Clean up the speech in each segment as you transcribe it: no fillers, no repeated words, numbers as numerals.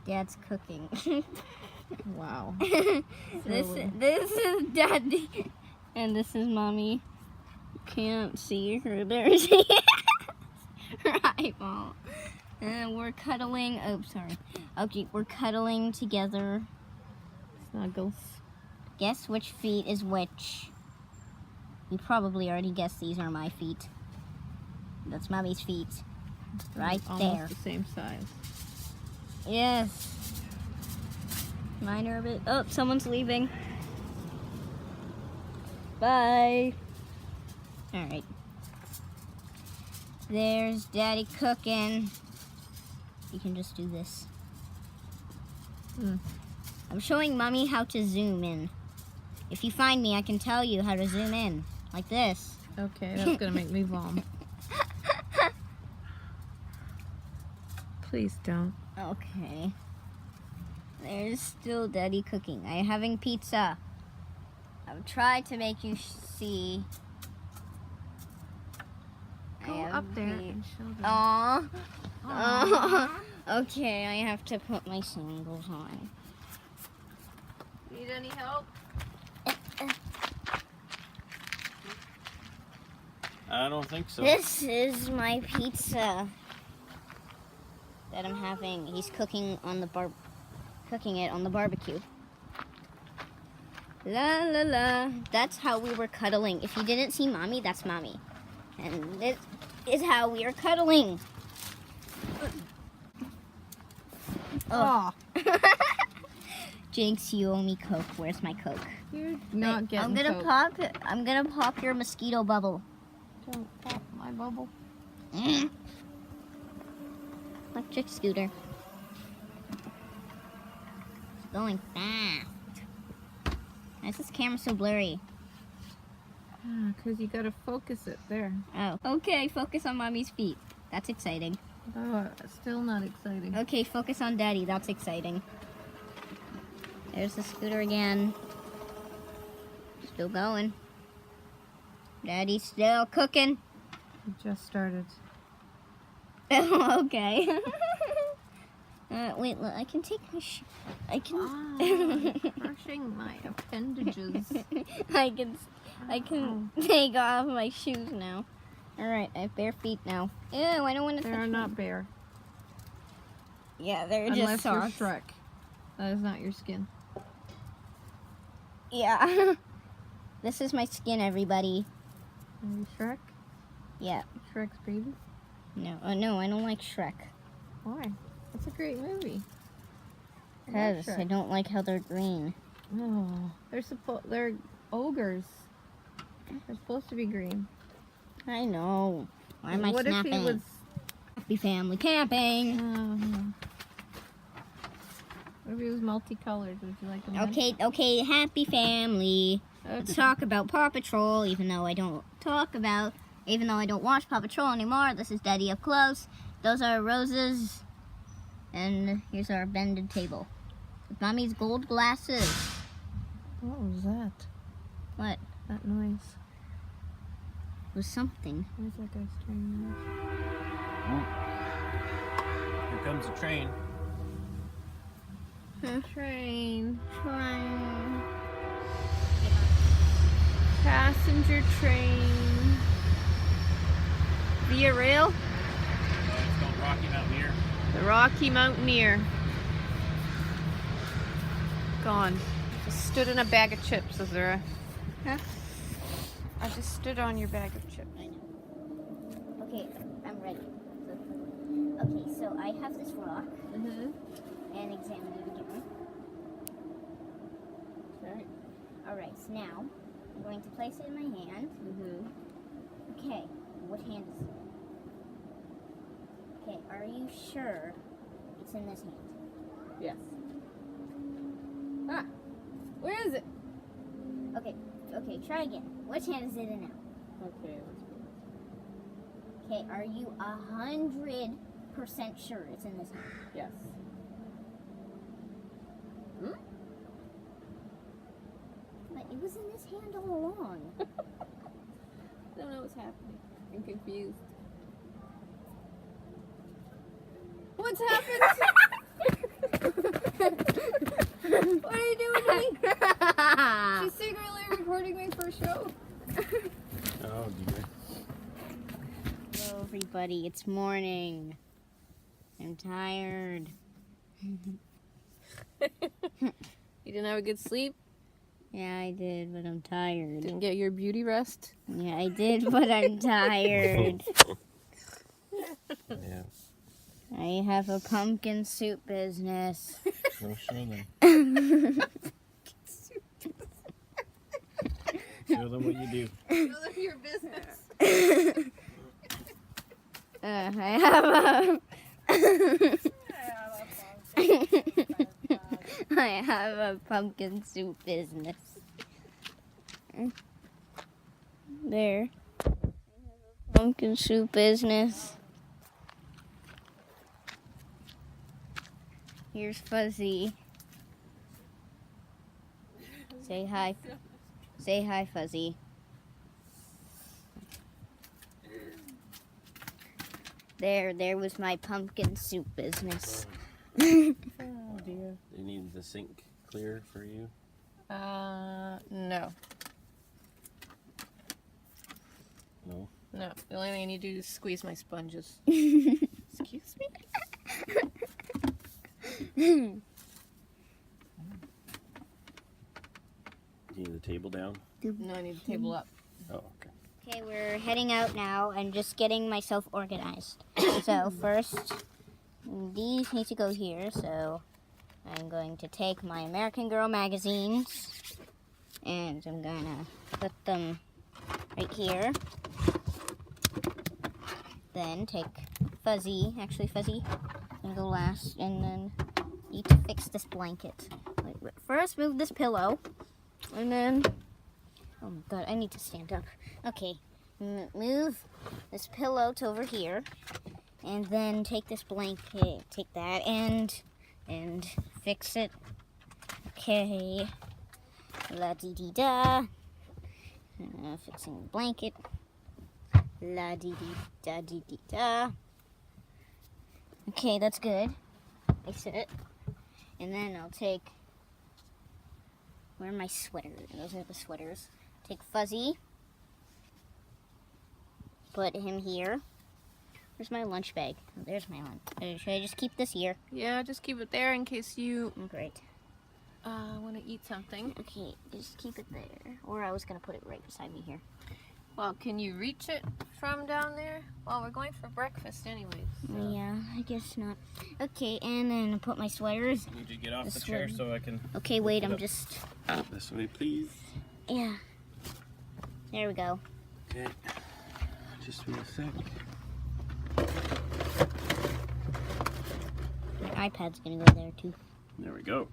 Dad's cooking. Wow. This is Daddy, and this is Mommy. Can't see her. There she is. Her eyeball. And we're cuddling. Oh, sorry. Okay, we're cuddling together. Snuggles. Guess which feet is which. You probably already guessed these are my feet. That's Mommy's feet. Right Almost there. the same size. Yes. Mine are a bit. Oh, someone's leaving. Bye. Alright. There's Daddy cooking. You can just do this. I'm showing Mommy how to zoom in. If you find me, I can tell you how to zoom in. Like this. Okay, that's gonna make me vom. Please don't. Okay. There's still Daddy cooking. I'm having pizza. I've tried to make you see. Go up there and show them. Aww. Aww. Okay, I have to put my sandals on. Need any help? I don't think so. This is my pizza that I'm having. He's cooking on the cooking it on the barbecue. La la la. That's how we were cuddling. If you didn't see Mommy, that's Mommy. And this is how we are cuddling. Oh. Jinx, you owe me Coke. Where's my Coke? You're not Wait, getting Coke. I'm gonna pop your mosquito bubble. Don't pop my bubble. Electric scooter. It's going fast. Why is this camera so blurry? Because you gotta focus it there. Oh. Okay, focus on Mommy's feet. That's exciting. Oh, still not exciting. Okay, focus on Daddy. That's exciting. There's the scooter again. Still going. Daddy's still cooking. It just started. Okay. Wait, look, I can take my I can. Crushing my appendages. I can take off my shoes now. All right, I have bare feet now. Ew, I don't want to. They are not bare. Yeah, they're just Unless you're socks. Shrek. That is not your skin. Yeah. This is my skin, everybody. Are you Shrek? Yeah. Shrek's baby? No, no, I don't like Shrek. Why? That's a great movie. I love Because Shrek. I don't like how they're green. Oh, they're ogres. They're supposed to be green. I know. Why am I What snapping? if he was? Happy family camping. What if he was multicolored? Would you like him? Okay, happy family. Let's talk about Paw Patrol, even though I don't watch Paw Patrol anymore. This is Daddy up close. Those are roses. And here's our bended table. With Mommy's gold glasses. What was that? What? That noise. It was something. Where's that guy staring Here comes the train. at? Train. Train. Passenger train. Via rail? It's called Rocky Mountaineer. The Rocky Mountaineer. Gone. Just stood in a bag of chips, Azura. Huh? I just stood on your bag of chips. I know. Okay, I'm ready. Okay, so I have this rock Mm-hmm. and examine it again. Okay. Alright, so now I'm going to place it in my hand. Mm-hmm. Okay, what hand is it? Okay, are you sure it's in this hand? Yes. Ah! Where is it? Okay, try again. Which hand is it in now? Okay, let's go. Okay, are you 100% sure it's in this hand? Yes. But it was in this hand all along. I don't know what's happening. I'm confused. What's happened? What are you doing to me? She's secretly recording me for a show. Oh dear. Hello, everybody. It's morning. I'm tired. You didn't have a good sleep? Yeah, I did, but I'm tired. Didn't get your beauty rest? Yeah, I did, but I'm tired. Yeah. I have a pumpkin soup business. Well, show them. Show them what you do. Show them your business. I have I have a pumpkin soup business. There. Pumpkin soup business. Here's Fuzzy. Say hi. Say hi, Fuzzy. There was my pumpkin soup business. Oh dear. You need the sink clear for you? No. No? No. The only thing I need to do is squeeze my sponges. Excuse me? Do you need the table down? No, I need the table up. Oh, okay. Okay, we're heading out now. I'm just getting myself organized. So first, these need to go here. So I'm going to take my American Girl magazines and I'm gonna put them right here. Then take Fuzzy, Fuzzy, gonna go last, and then need to fix this blanket. Wait, first move this pillow, and then, oh my god, I need to stand up. Okay, move this pillow to over here, and then take this blanket, take that, and fix it. Okay, la dee dee da. Fixing the blanket. La dee dee da dee dee da. Okay, that's good. Fix it. And then I'll take. Where are my sweaters? Those are the sweaters. Take Fuzzy. Put him here. Where's my lunch bag? Oh, there's my lunch. Should I just keep this here? Yeah, just keep it there in case you Great. want to eat something. Okay, just keep it there. Or I was gonna put it right beside me here. Well, can you reach it from down there? Well, we're going for breakfast anyways. So. Yeah, I guess not. Okay, and then I'll put my sweaters. You need to get off This the chair way. so I can... Okay, wait, I'm up. just. This way, please. Yeah. There we go. Okay. Just wait a sec. My iPad's gonna go there too. There we go.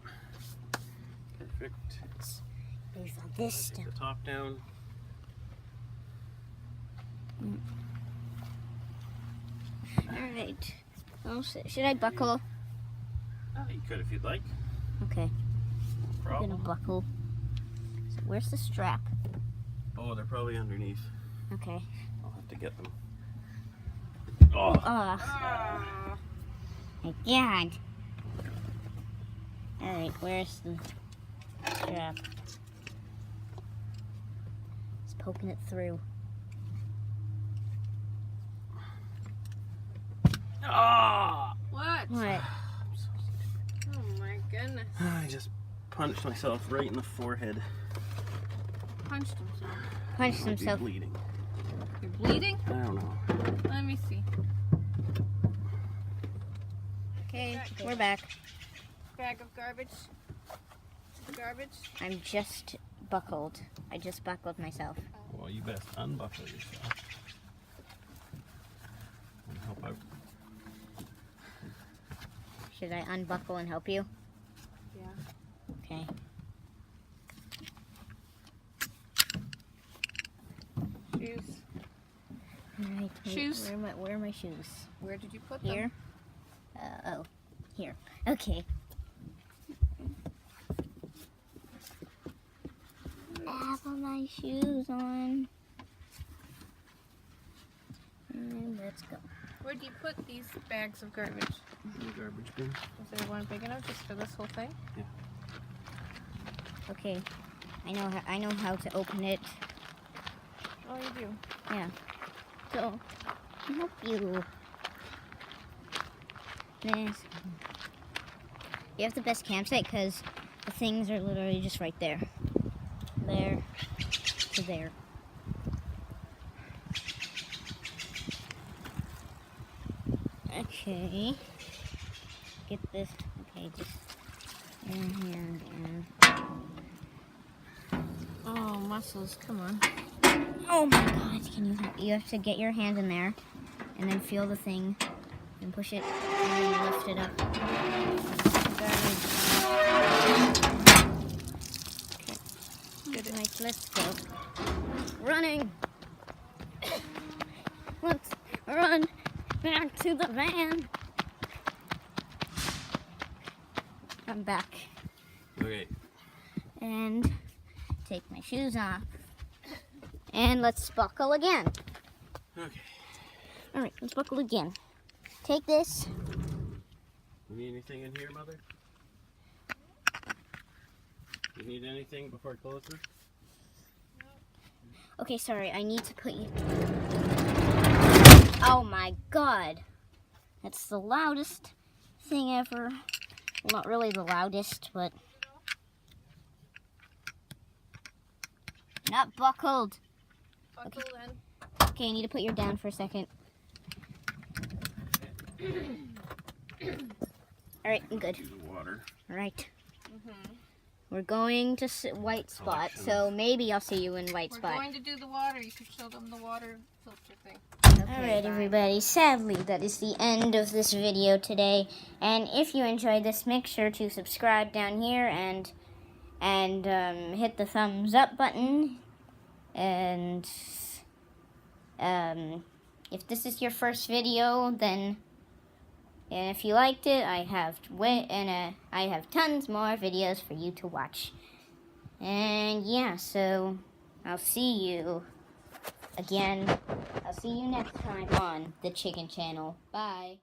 Perfect. Move on this stuff. Take the top down. Alright. Well, should I buckle? Oh, you could if you'd like. Okay, No I'm problem. gonna buckle. So where's the strap? Oh, they're probably underneath. Okay. I'll have to get them. Oh! Oh, my God. Alright, where's the strap? It's poking it through. Ah! What? What? Oh my goodness. I just punched myself right in the forehead. Punched himself. Punched Might be himself. bleeding. You're bleeding? I don't know. Let me see. Okay, we're back. Bag of garbage. Garbage. I'm just buckled. I just buckled myself. Well, you best unbuckle yourself. And help out. Should I unbuckle and help you? Yeah. Okay. Shoes. Alright. Shoes? Where are my shoes? Where did you put Here? Oh, here. Okay. I put my shoes on. And let's go. them? Where do you put these bags of garbage? in the garbage bin. Is there one big enough just for this whole thing? Yeah. Okay, I know how to open it. Oh, you do. Yeah. So, I help you. This. You have the best campsite because the things are literally just right there. There to there. Okay. Get this. Okay, just in here again. Oh, muscles, come on. Oh my god, you have to get your hand in there and then feel the thing and push it and then you lift it up. Get it. Right, let's go. Running! Let's run back to the van. I'm back. Okay. And take my shoes off. And let's buckle again. Okay. Alright, let's buckle again. Take this. You need anything in here, Mother? You need anything before it closes? Okay, sorry, I need to put you... Oh my god. That's the loudest thing ever. Well, not really the loudest, but... Not buckled. Buckle then. Okay, I need to put you down for a second. Alright, I'm good. Do the water. Alright. We're going to White Spot, so maybe I'll see you in White We're Spot. going to do the water. You could show them the water filter thing. Alright, everybody. Sadly, that is the end of this video today. And if you enjoyed this, make sure to subscribe down here and hit the thumbs up button. And if this is your first video, then if you liked it, I have tons more videos for you to watch. And yeah, so I'll see you again. I'll see you next time on the Chicken Channel. Bye.